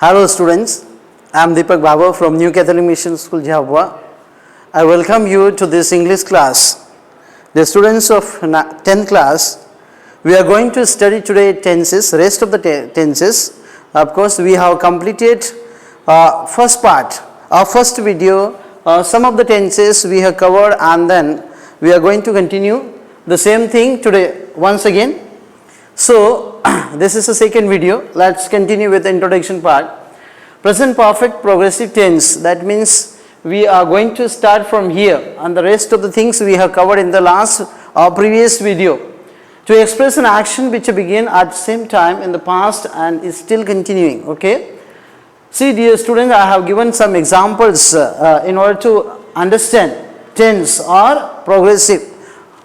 Hello students, I am Deepak Baba from New Catholic Mission School, Jhabwa. I welcome you to this English class. The students of 10th class, we are going to study today tenses, rest of the tenses. Of course, we have completed first part, our first video, some of the tenses we have covered, and then we are going to continue the same thing today once again. So, this is the second video. Let's continue with the introduction part. Present perfect progressive tense, that means we are going to start from here, and the rest of the things we have covered in the previous video. To express an action which began at the same time in the past and is still continuing. Okay. See, dear students, I have given some examples in order to understand tense or progressive,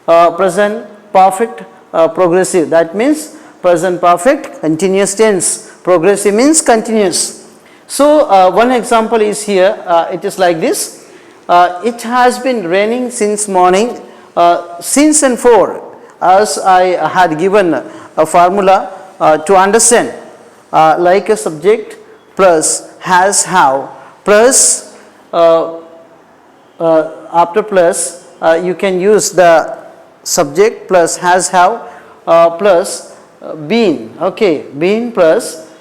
present perfect progressive. That means present perfect continuous tense. Progressive means continuous. So, one example is here. It is like this. It has been raining since morning. Since and for, as I had given a formula to understand, like a subject plus has have plus after plus you can use the subject plus has have plus been, okay, been plus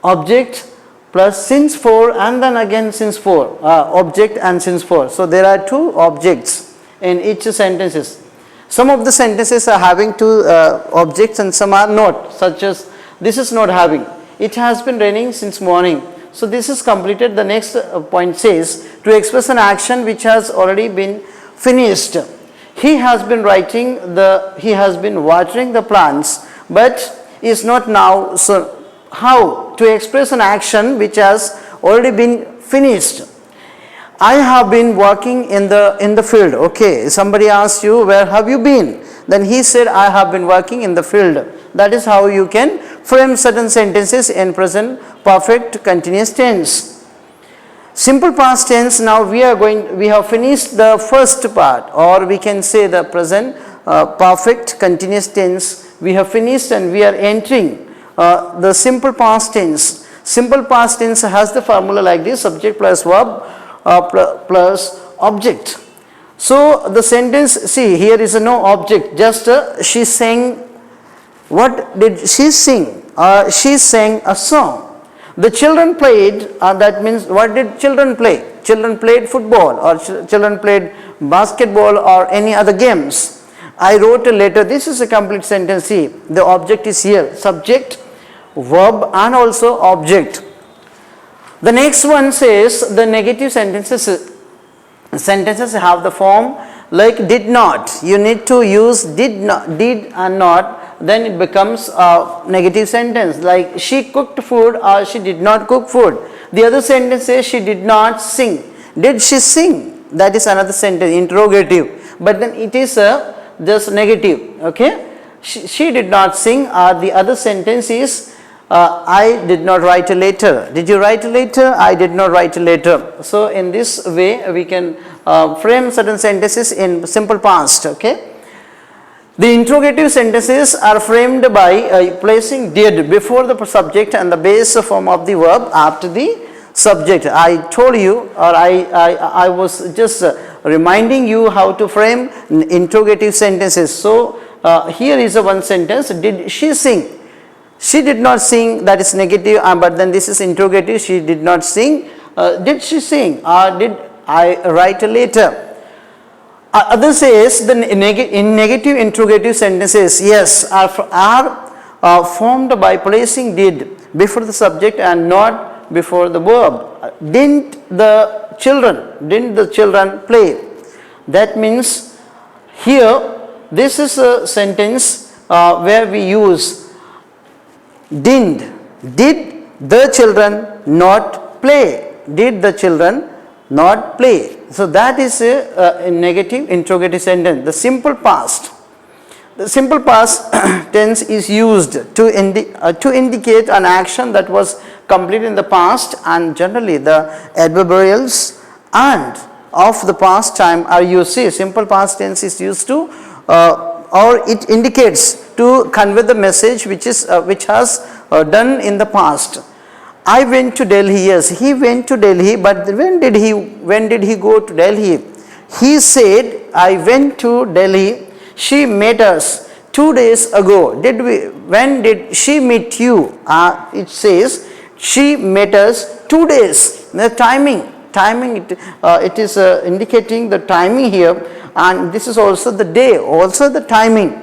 object plus since for, and then again since for, object and since for. So, there are two objects in each sentences. Some of the sentences are having two objects and some are not, such as this is not having. It has been raining since morning. So, this is completed. The next point says to express an action which has already been finished. He has been he has been watering the plants, but is not now. So, how to express an action which has already been finished? I have been working in the field. Okay, somebody asks you, where have you been? Then he said, I have been working in the field. That is how you can frame certain sentences in present perfect continuous tense. Simple past tense. Now we have finished the first part, or we can say the present perfect continuous tense. We have finished and we are entering the simple past tense. Simple past tense has the formula like this: subject plus verb plus object. So, the sentence, see, here is no object, just she sang. What did she sing? She sang a song. The children played, that means what did children play? Children played football, or children played basketball, or any other games. I wrote a letter. This is a complete sentence. See, the object is here, subject, verb and also object. The next one says the negative sentences have the form like did not. You need to use did and not, then it becomes a negative sentence, like she cooked food or she did not cook food. The other sentence says she did not sing. Did she sing? That is another sentence, interrogative, but then it is just negative. Okay, she did not sing. The other sentence is I did not write a letter. Did you write a letter? I did not write a letter. So, in this way we can frame certain sentences in simple past. Okay. The interrogative sentences are framed by placing did before the subject and the base form of the verb after the subject. I told you, or I was just reminding you how to frame interrogative sentences. So, here is one sentence: did she sing? She did not sing, that is negative, but then this is interrogative. She did not sing. Did she sing? Or did I write a letter? Other says in negative interrogative sentences, yes, are formed by placing did before the subject and not before the verb. Didn't the children play? That means here this is a sentence where we use did the children not play? Did the children not play? So, that is a negative interrogative sentence. The simple past tense is used to indicate an action that was completed in the past, and generally the adverbials and of the past time are used. See, simple past tense is used to or it indicates to convey the message which has done in the past. I went to Delhi. Yes, he went to Delhi, but when did he go to Delhi? He said, I went to Delhi. She met us 2 days ago. When did she meet you? It says she met us 2 days. The timing it is indicating the timing here, and this is also the day, also the timing.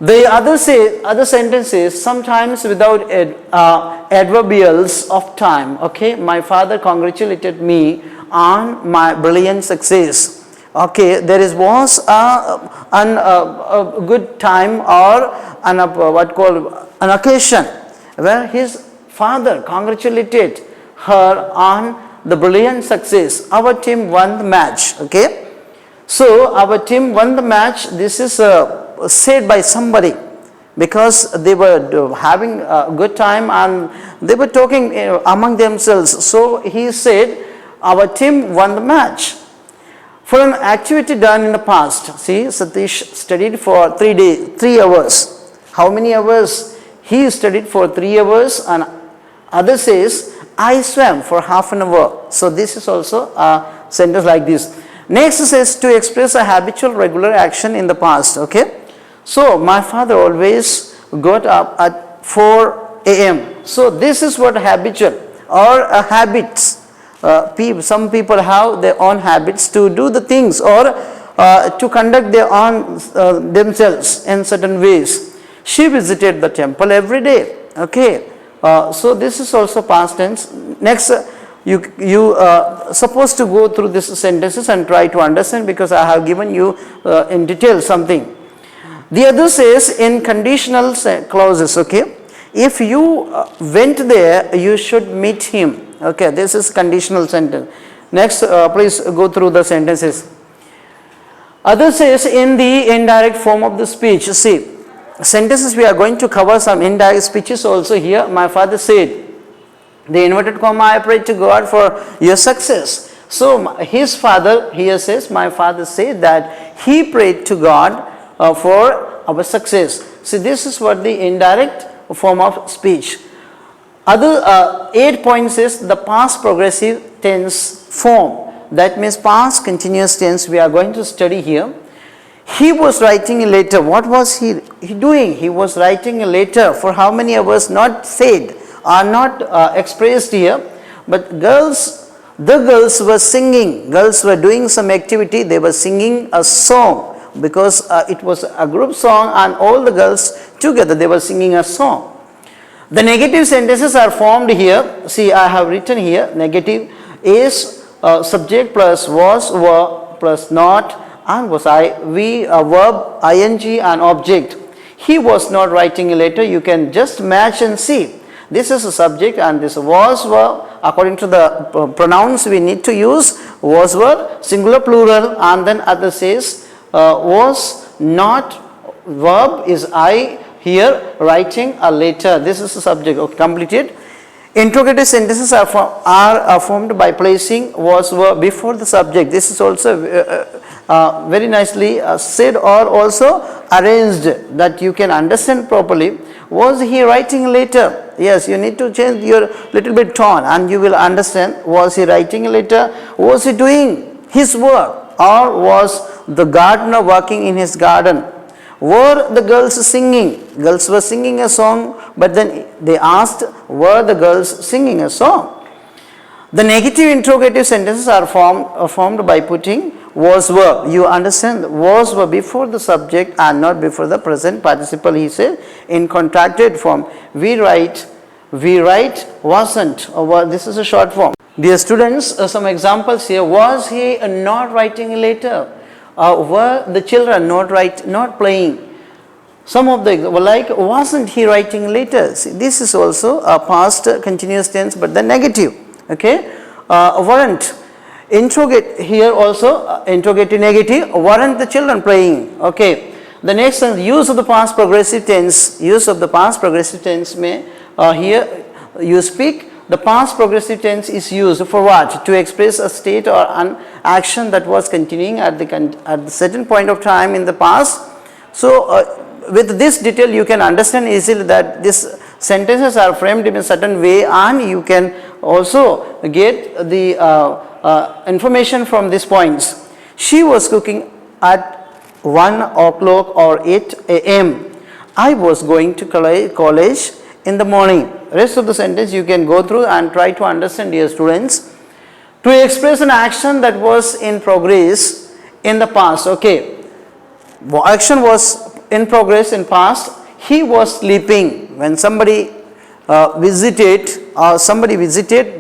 The other sentences sometimes without adverbials of time. Okay, my father congratulated me on my brilliant success. Okay, there was a good time or an occasion where his father congratulated her on the brilliant success. Our team won the match. Okay, so our team won the match. This is said by somebody because they were having a good time and they were talking among themselves. So he said, our team won the match. For an activity done in the past, see, Satish studied for 3 hours. How many hours? He studied for 3 hours, and other says, I swam for half an hour. So this is also a sentence like this. Next says to express a habitual regular action in the past. Okay. So my father always got up at 4 a.m. So this is what habitual or a habits. Some people have their own habits to do the things or to conduct their own themselves in certain ways. She visited the temple every day. Okay, so this is also past tense. Next, you supposed to go through these sentences and try to understand, because I have given you in detail something. The other says in conditional clauses. Okay, if you went there, you should meet him. Okay, this is conditional sentence. Next, please go through the sentences. Other says in the indirect form of the speech. See, sentences we are going to cover some indirect speeches also here. My father said, the inverted comma, I prayed to God for your success. So his father here says, my father said that he prayed to God for our success. See, this is what the indirect form of speech. Other 8 points is the past progressive tense form. That means past continuous tense we are going to study here. He was writing a letter. What was he doing? He was writing a letter. For how many hours? Not said or not expressed here. But the girls were singing. Girls were doing some activity. They were singing a song, because it was a group song and all the girls together they were singing a song. The negative sentences are formed here. See, I have written here, negative is subject plus was, were plus not, and was I, we, a verb, ing and object. He was not writing a letter. You can just match and see. This is a subject and this was, were. According to the pronouns we need to use, was, were, singular, plural, and then other says was not, verb is I, here writing a letter. This is the subject. Okay, completed. Interrogative sentences are formed by placing was, were before the subject. This is also very nicely said or also arranged that you can understand properly. Was he writing a letter? Yes, you need to change your little bit tone and you will understand. Was he writing a letter? Was he doing his work? Or was the gardener working in his garden? Were the girls singing? Girls were singing a song, but then they asked, were the girls singing a song? The negative interrogative sentences are formed by putting was, were. You understand, was, were before the subject and not before the present participle. He said in contracted form, we write, wasn't. This is a short form. Dear students, some examples here. Was he not writing a letter? Were the children not playing? Some of the like, wasn't he writing letters? This is also a past continuous tense, but the negative. Okay, weren't. Interrogate here also interrogative negative. Weren't the children playing? Okay. The next one, use of the past progressive tense. Use of the past progressive tense may here you speak. The past progressive tense is used for what? To express a state or an action that was continuing at the certain point of time in the past. So with this detail you can understand easily that this sentences are framed in a certain way, and you can also get the information from these points. She was cooking at 1 o'clock or 8 a.m. I was going to college in the morning. Rest of the sentence you can go through and try to understand, dear students. To express an action that was in progress in the past. Okay, action was in progress in past. He was sleeping when somebody visited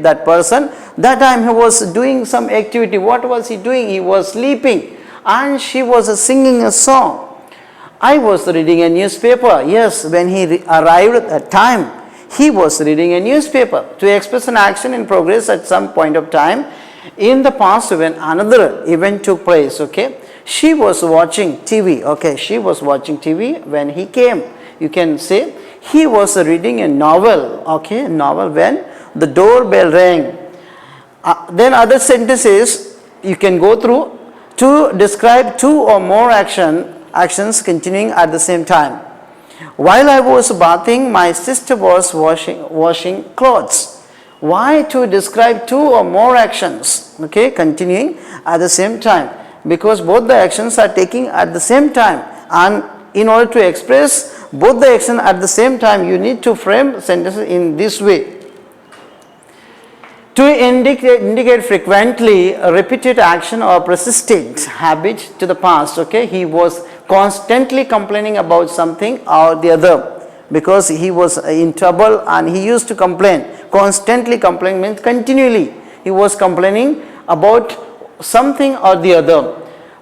that person. That time he was doing some activity. What was he doing? He was sleeping, and she was singing a song. I was reading a newspaper. Yes, when he arrived at that time, he was reading a newspaper. To express an action in progress at some point of time in the past when another event took place. Okay, she was watching TV. Okay, she was watching TV when he came. You can say he was reading a novel. Okay, novel when the doorbell rang. Then other sentences you can go through to describe two or more actions continuing at the same time. While I was bathing, my sister was washing clothes. Why? To describe two or more actions, okay, continuing at the same time, because both the actions are taking at the same time, and in order to express both the action at the same time, you need to frame sentences in this way. To indicate frequently repeated action or persistent habit to the past. Okay, he was constantly complaining about something or the other because he was in trouble and he used to complain. Constantly complain means continually he was complaining about something or the other.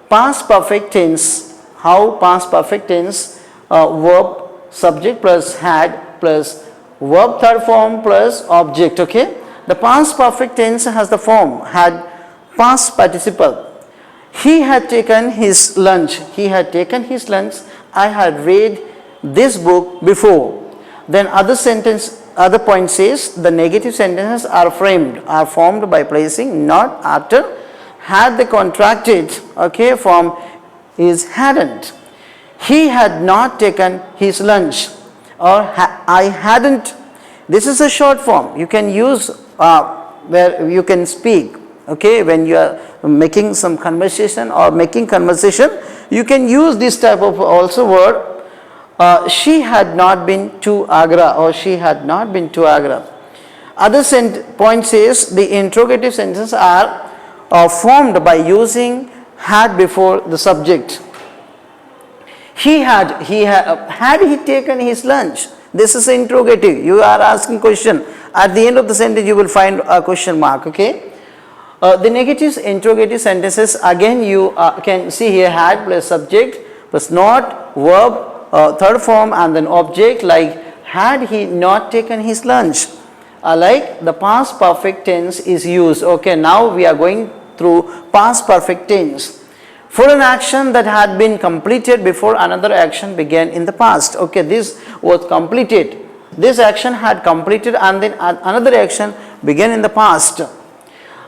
Past perfect tense. How past perfect tense? Verb, subject plus had plus verb third form plus object. Okay. The past perfect tense has the form had past participle. He had taken his lunch. He had taken his lunch. I had read this book before. Then other point says the negative sentences are formed by placing not after. Had they contracted, okay, from is hadn't. He had not taken his lunch, or I hadn't. This is a short form. You can use where you can speak, okay, when you are making some conversation or making conversation, you can use this type of also word. She had not been to Agra, or she had not been to Agra. Other point says the interrogative sentences are formed by using had before the subject. Had he taken his lunch? This is interrogative. You are asking question. At the end of the sentence, you will find a question mark. Okay. The negative interrogative sentences, again you can see here had plus subject plus not, verb, third form, and then object, like had he not taken his lunch. Like the past perfect tense is used. Okay, now we are going through past perfect tense. For an action that had been completed before another action began in the past. Okay, this was completed. This action had completed and then another action began in the past.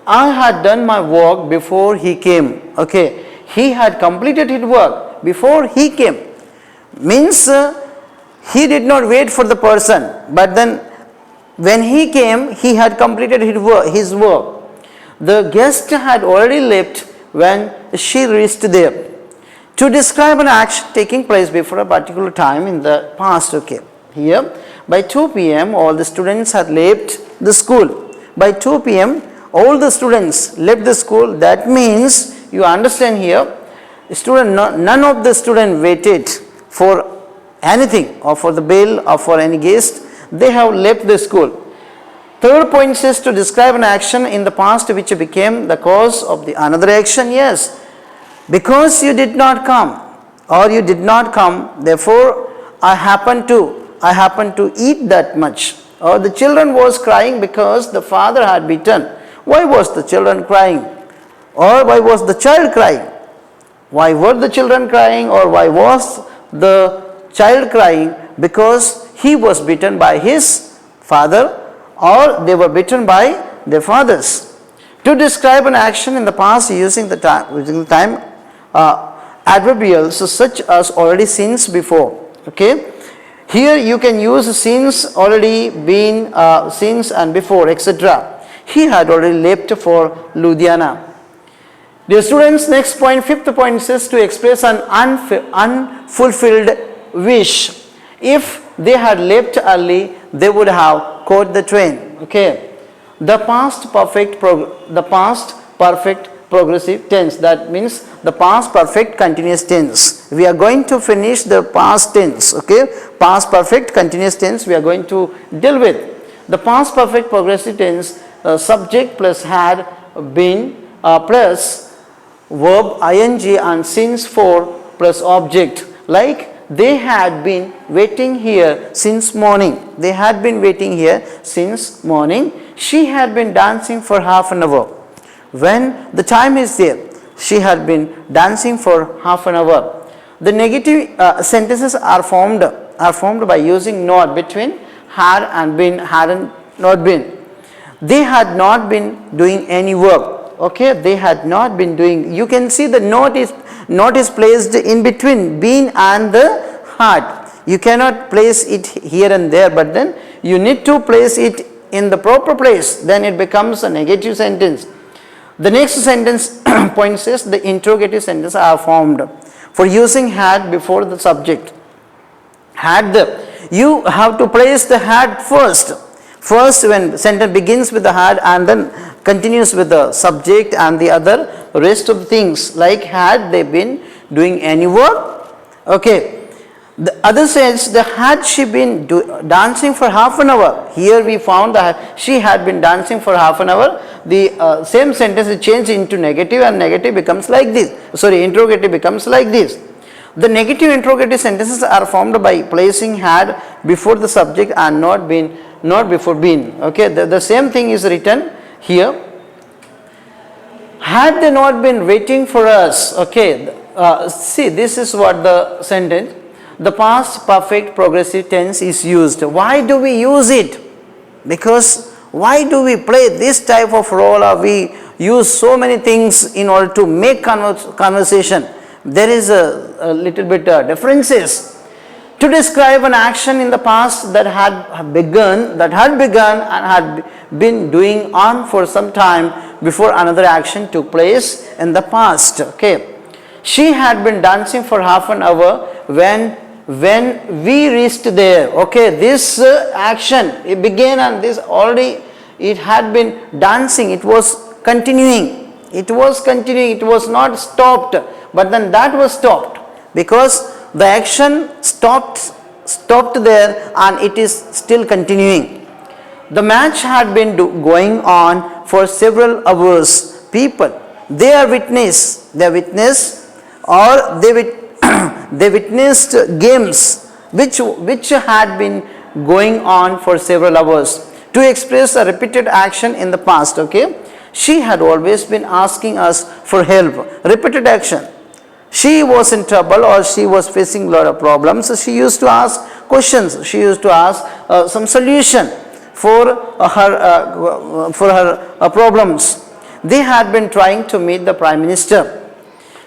I had done my work before he came. Okay, he had completed his work before he came. Means he did not wait for the person, but then when he came, he had completed his work. The guest had already left when she reached there. To describe an action taking place before a particular time in the past. Okay, here by 2 p.m. all the students had left the school. By 2 p.m. all the students left the school. That means you understand here, none of the students waited for anything or for the bell or for any guest. They have left the school. Third point says to describe an action in the past which became the cause of the another action. Yes, because you did not come or you did not come, therefore I happened to eat that much. Or the children was crying because the father had beaten. Why was the children crying? Or why was the child crying? Why were the children crying, or why was the child crying? Because he was beaten by his father, or they were beaten by their fathers. To describe an action in the past using the time adverbials such as already since before. Okay, Here you can use since, already, been, since and before, etc. He had already left for Ludhiana. Dear students, next point, fifth point says to express an unfulfilled wish. If they had left early, they would have caught the train. Okay. The past perfect progressive tense, that means the past perfect continuous tense. We are going to finish the past tense. Okay. Past perfect continuous tense we are going to deal with. The past perfect progressive tense, subject plus had, been, plus verb ing and since for plus object. Like they had been waiting here since morning. They had been waiting here since morning. She had been dancing for half an hour. When the time is there, she had been dancing for half an hour. The negative sentences are formed by using not between had and been, hadn't, not been. They had not been doing any work. Okay, they had not been doing. You can see the not is placed in between been and the had. You cannot place it here and there, but then you need to place it in the proper place. Then it becomes a negative sentence. The next sentence point says the interrogative sentences are formed for using had before the subject. Had the, you have to place the had first. First, when sentence begins with the had and then continues with the subject and the other rest of the things, like had they been doing any work. Okay. The other says the had she been dancing for half an hour. Here we found that she had been dancing for half an hour. The same sentence is changed into negative and negative becomes like this. Sorry, interrogative becomes like this. The negative interrogative sentences are formed by placing had before the subject and not been, not before been. Okay, the same thing is written here. Had they not been waiting for us? Okay, see, this is what the sentence. The past perfect progressive tense is used. Why do we use it? Because why do we play this type of role, or we use so many things in order to make conversation? There is a little bit differences. To describe an action in the past that had begun and had been doing on for some time before another action took place in the past. Okay, she had been dancing for half an hour when we reached there. Okay, this action, it began and this already, it had been dancing, it was continuing, it was not stopped, but then that was stopped because the action stopped there and it is still continuing. The match had been going on for several hours. People, they witnessed games which had been going on for several hours. To express a repeated action in the past. Okay, she had always been asking us for help. Repeated action. She was in trouble or she was facing a lot of problems. So she used to ask questions. She used to ask some solution for her problems. They had been trying to meet the Prime Minister.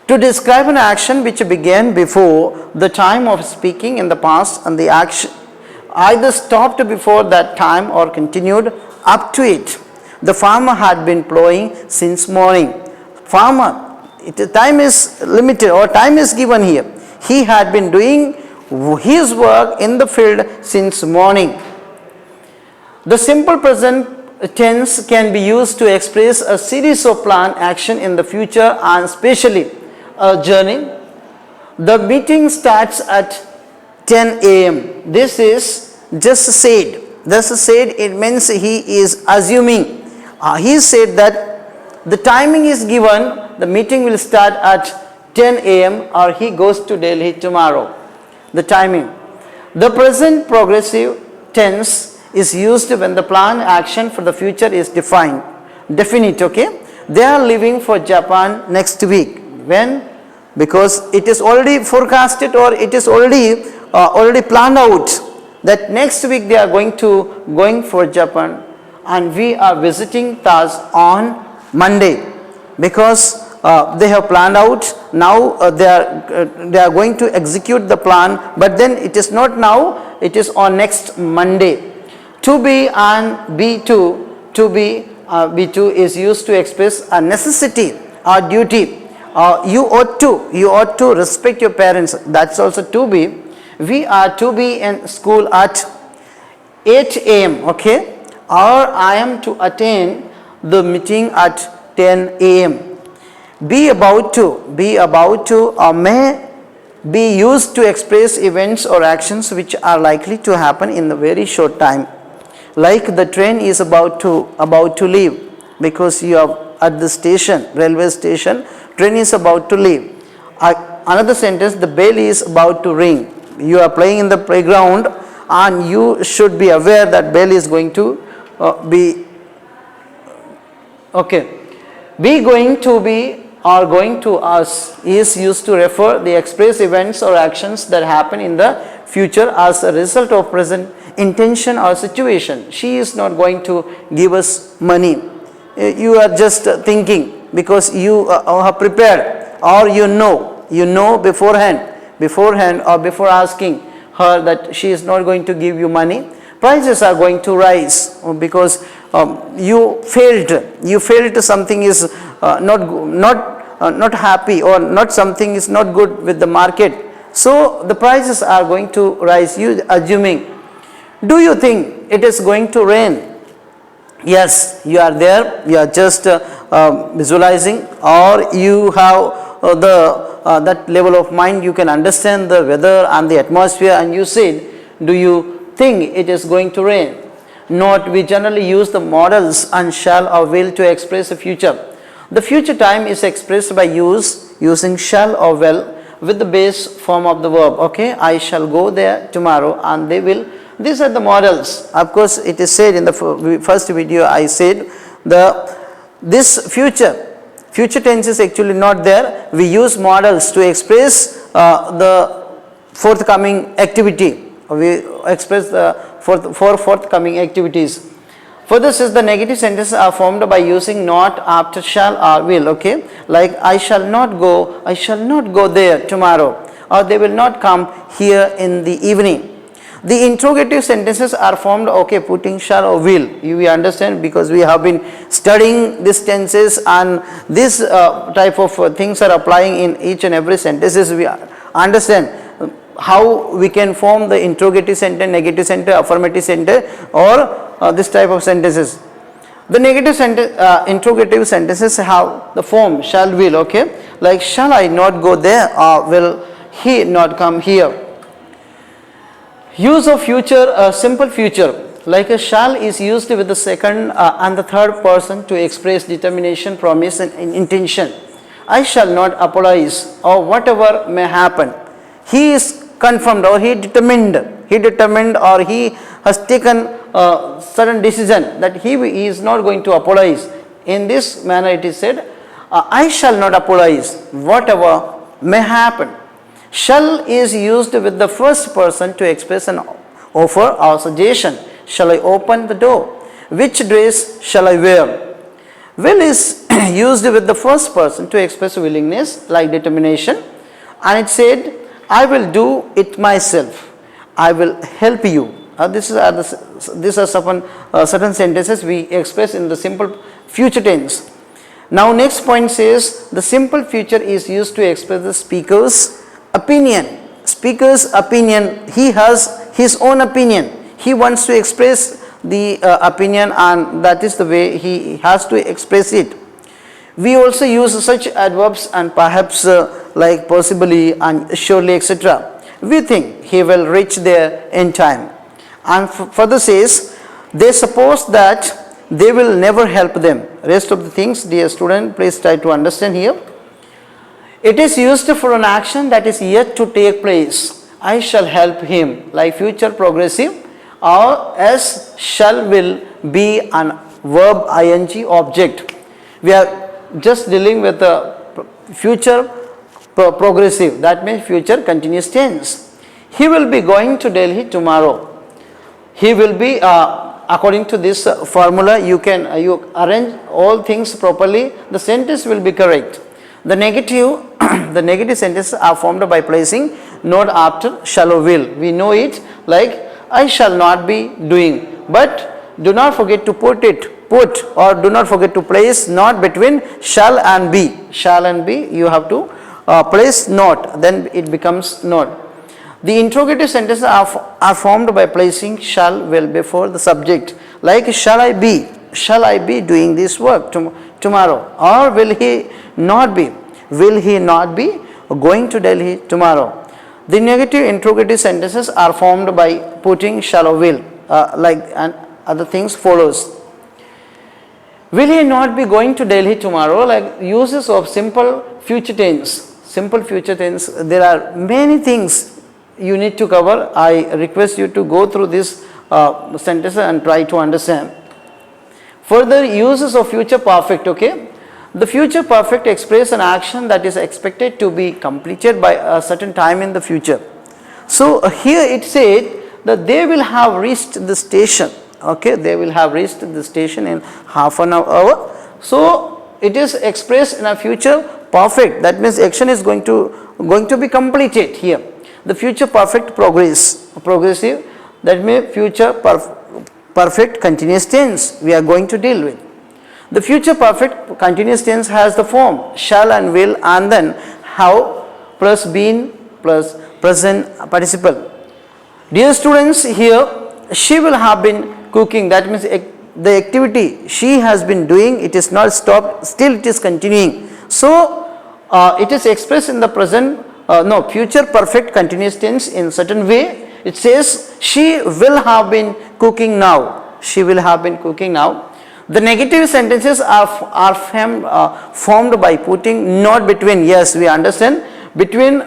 To describe an action which began before the time of speaking in the past and the action either stopped before that time or continued up to it. The farmer had been plowing since morning. Farmer, time is limited or time is given here. He had been doing his work in the field since morning. The simple present tense can be used to express a series of planned action in the future and especially a journey. The meeting starts at 10 a.m. This is just said. Just said, it means he is assuming. He said that the timing is given, the meeting will start at 10 a.m. or he goes to Delhi tomorrow. The timing. The present progressive tense is used when the planned action for the future is definite. Okay, they are leaving for Japan next week. When? Because it is already forecasted or it is already planned out that next week they are going for Japan, and we are visiting Taj on Monday because they have planned out. Now they are going to execute the plan, but then it is not now, it is on next Monday. To be and B2, to be B2 is used to express a necessity or duty. You ought to respect your parents. That's also to be. We are to be in school at 8 a.m. okay, or I am to attend the meeting at 10 a.m. Be about to may be used to express events or actions which are likely to happen in a very short time. Like the train is about to leave, because you are at the station, railway station, train is about to leave. Another sentence, the bell is about to ring. You are playing in the playground and you should be aware that bell is going to be okay. Be going to be or going to us is used to refer the express events or actions that happen in the future as a result of present intention or situation. She is not going to give us money. You are just thinking because you are prepared, or you know beforehand or before asking her that she is not going to give you money. Prices are going to rise because you failed something is not happy, or not something is not good with the market, so the prices are going to rise. You assuming, do you think it is going to rain? Yes, you are there, you are just visualizing, or you have that level of mind, you can understand the weather and the atmosphere, and you said, do you think it is going to rain? Not, we generally use the modals and shall or will to express the future. The future time is expressed by using shall or will with the base form of the verb. Okay, I shall go there tomorrow and they will. These are the modals. Of course, it is said in the first video, I said this future tense is actually not there. We use modals to express the forthcoming activity. We express the forthcoming activities. Further says the negative sentences are formed by using not after shall or will. Okay, like I shall not go there tomorrow, or they will not come here in the evening. The interrogative sentences are formed, okay, putting shall or will. We understand because we have been studying these tenses, and this type of things are applying in each and every sentences. We understand how we can form the interrogative sentence, negative sentence, affirmative sentence, or this type of sentences. The negative sentence, interrogative sentences have the form shall, will. Okay, like shall I not go there, or will he not come here? Use of future, simple future, like a shall is used with the second and the third person to express determination, promise and intention. I shall not apologize, or whatever may happen. He is confirmed, or he determined, or he has taken a certain decision that he is not going to apologize. In this manner it is said, I shall not apologize, whatever may happen. Shall is used with the first person to express an offer or suggestion. Shall I open the door? Which dress shall I wear? Will is used with the first person to express willingness, like determination, and it said, I will do it myself. I will help you. These are certain sentences we express in the simple future tense. Now next point says the simple future is used to express the speaker's opinion. Speaker's opinion, he has his own opinion. He wants to express the opinion, and that is the way he has to express it. We also use such adverbs and perhaps like possibly and surely, etc. We think he will reach there in time. And further says, they suppose that they will never help them. Rest of the things, dear student, please try to understand here. It is used for an action that is yet to take place. I shall help him, like future progressive, or as shall will be an verb ing object. We are just dealing with the future progressive, that means future continuous tense. He will be going to Delhi tomorrow. He will be, according to this formula, you arrange all things properly, the sentence will be correct. The negative sentences are formed by placing not after shall or will. We know it, like I shall not be doing. But do not forget to put or do not forget to place not between shall and be. Shall and be, you have to place not, then it becomes not. The interrogative sentences are formed by placing shall will before the subject, like shall I be doing this work tomorrow, or will he not be going to Delhi tomorrow. The negative interrogative sentences are formed by putting shall or will, and other things follows. Will he not be going to Delhi tomorrow? Like uses of simple future tense. Simple future tense, there are many things you need to cover. I request you to go through this sentence and try to understand. Further uses of future perfect, okay. The future perfect expresses an action that is expected to be completed by a certain time in the future. So here it said that they will have reached the station, okay, they will have reached the station in half an hour. So it is expressed in a future perfect, that means action is going to be completed here. The future perfect progressive, that means future perfect continuous tense we are going to deal with. The future perfect continuous tense has the form shall and will and then have plus been plus present participle. Dear students, here she will have been cooking, that means the activity she has been doing, it is not stopped, still it is continuing. So it is expressed in the present future perfect continuous tense in certain way. It says she will have been cooking now, she will have been cooking now. The negative sentences are formed by putting not between, yes we understand, between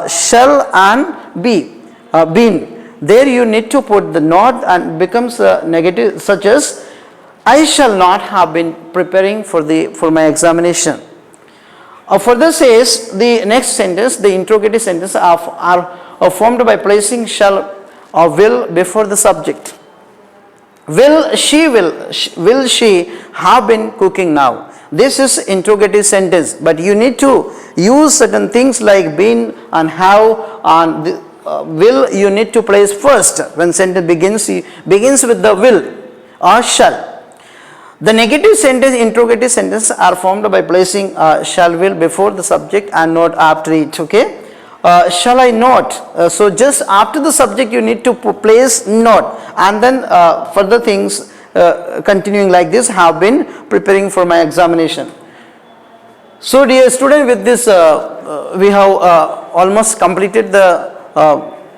shall and be, been. There you need to put the not and becomes negative, such as I shall not have been preparing for my examination. Further says the next sentence, the interrogative sentence are formed by placing shall or will before the subject. Will she have been cooking now? This is interrogative sentence, but you need to use certain things like been and have and will you need to place first when sentence begins with the will or shall. The negative sentence, interrogative sentence are formed by placing shall will before the subject and not after it, okay. Shall I not? So just after the subject you need to place not, and then further things continuing like this, have been preparing for my examination. So dear student, with this we have almost completed the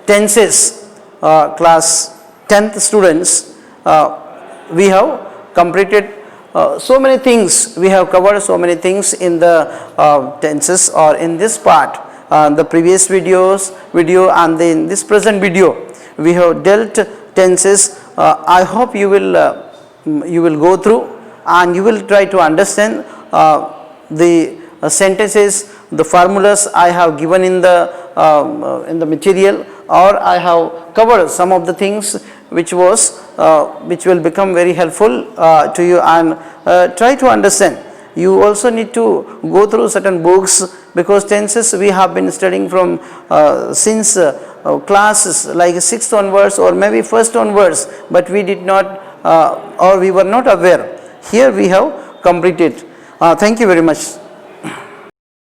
tenses. Class 10th students, we have completed so many things, we have covered so many things in the tenses or in this part. The previous video and in this present video we have dealt tenses. I hope you will go through and you will try to understand the sentences, the formulas I have given in the material, or I have covered some of the things which will become very helpful to you, and try to understand. You also need to go through certain books, because tenses we have been studying from since classes like 6th onwards or maybe 1st onwards, but we did not or we were not aware. Here we have completed. Thank you very much.